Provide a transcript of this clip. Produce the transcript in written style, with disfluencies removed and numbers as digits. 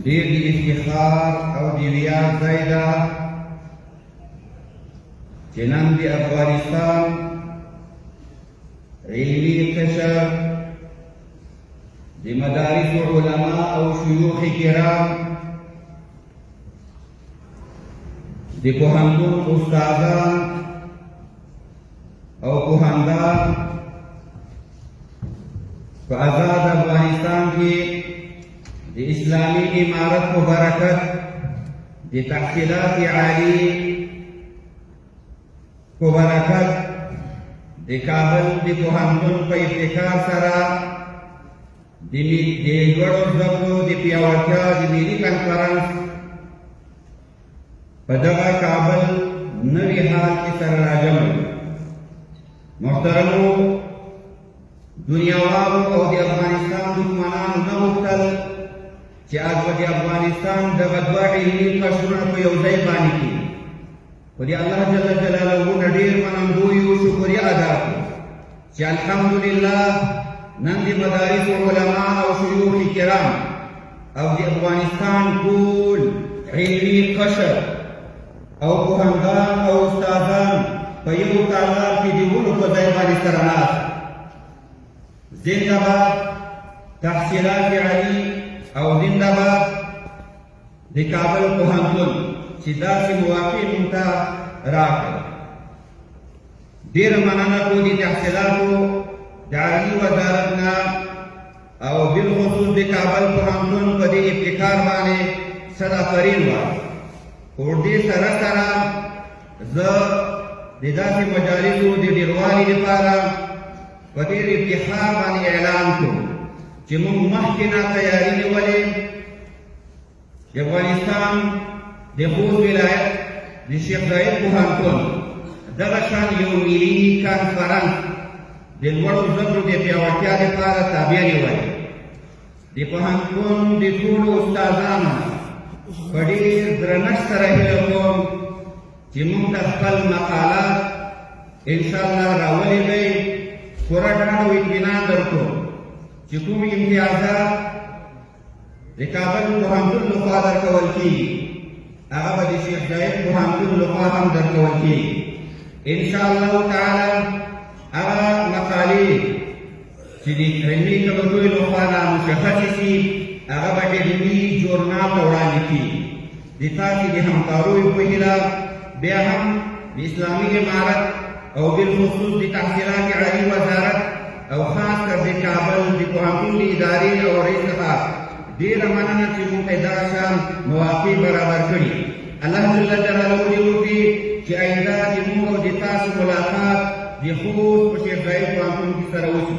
ډېر د افتخار او د ویاړ ځای ده چې نن د افغانستان علمي قشر د مدارسو علما او شیوخ کرام د پوهنتون استادان او پوهندان په آزاد افغانستان کې د اسلامي امارت په برکت د تحصیلات عالی په برکت د کابل د پوهنتون په ابتکار سره د لوړو زده کړو د پیاوړتیا د ملي کنفرانس په دغه کابل نوي حال کې سره راجمع محترمو دنیاوالو او د افغانستان دښمنانو نه غوښتل چې د افغانستان دغه دوه علمي قشرونه په یو ځای باندې کړي خو د الله جل جلاله نه ډېر منندوی او شکریه ادا کړو چې الحمدلله نن د مدارس علما او شیوخ کرام او د افغانستان ټول علمي قشر او پوهندان او استادان په یو تالار کې د ونو په ځای باندې سره ناست زنده باد تحصیلات عالی او زنده باد د کابل پوهنتون چې داسې مواقع موږ ته راکړه ډېره مننه کوو د تحصیلاتو د عالي وزارت نه او بالخصوص د کابل پوهنتون په دې ابتکار باندې صد آفرین وایو خو دې سره سره زه د داسې مجالسو د ډېروالي لپاره په ډېر افتخار باندې اعلان کوم چې موږ مخکې نه تیاري نیولې د افغانستان د خوست ولایت د شیخ زاید پوهنتون دغه شان یو ملي کنفرانس د لوړو زده کړو د پیاوړتیا لپاره تابع نیولې د پوهنتون د ټولو استادانو په ډېر درنښت سره هیله کوم چې موږ ته خپل مقالات انشاءالله راولېږئ پوره ډاډ او اطمینان درکړو چې کوم امتیازات د کابل پوهنتون لخوا درکول کېږي هغه به د شیخ زاید پوهنتون لخوا هم درکول کېږي انشاءالله تعالی هغه مقالې چې د علمي کمیټو لخوا رامشخصې شي هغه به د علمي ژورنال ته وړاندې کېږي د تاسې د همکاریو په هیله بیا هم د اسلامي امارت او بالخصوص د تحصیلات عالی وزارت او خاص کر د کابل د پوهنتون د ادارې او رئیس څخه ډېره مننه چې موږ ته دغه شان مواقع برابر کړي الله جل جلاله دې وکړي چې آینده د موږ او د تاسو ملاقات د خوست په شیخ زاید پوهنتون کې سره وشي